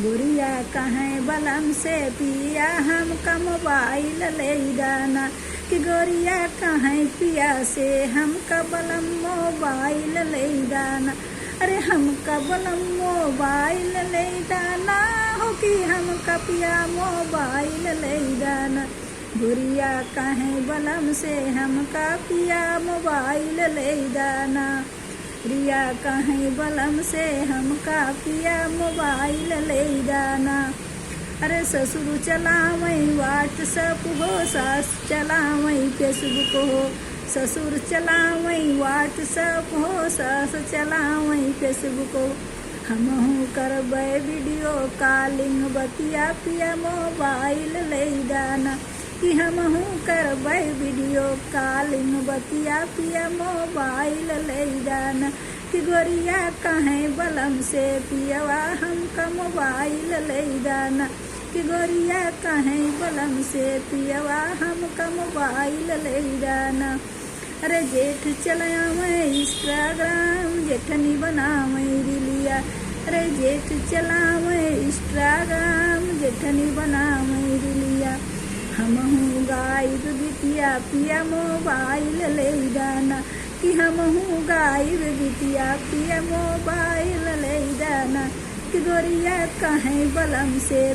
गुड़िया कहाँ बलम से पिया हमका मोबाइल ले दाना कि गोरिया कहाँ पिया से हमका बलम मोबाइल ले दाना। अरे हमका बलम मोबाइल ले दाना हो कि हमका पिया मोबाइल ले दाना। गुड़िया कहाँ बलम से हमका पिया मोबाइल ले दाना। रिया कहीं बलम से हमका पिया मोबाइल ले दाना। अरे ससुर चलावई व्हाट्सअप हो, सास चलावई फेसबुक हो। ससुर चलावई व्हाट्सअप हो, सास चलावई फेसबुक हो। हमहू करबै वीडियो कॉलिंग बतिया पिया मोबाइल ले दाना कि हमहू करबै वीडियो कॉलिंग बतिया पिया मोबाइल ले दाना। कि गोरिया कहाँ बलम से पियवा हमका मोबाइल ले दाना। कि गोरिया कहाँ बलम से पियवा हमका मोबाइल ले दाना। अरे जेठ चलावै इंस्टाग्राम जेठनी बनावै रीलिया। अरे जेठ चलावै इंस्टाग्राम जेठनी बनावै रीलिया। हमहू गायब बिटिया पिया मोबाइल ले दाना कि हमहू गायब बिटिया पिया मोबाइल ले दाना। कि गोरिया कहाँ बलम से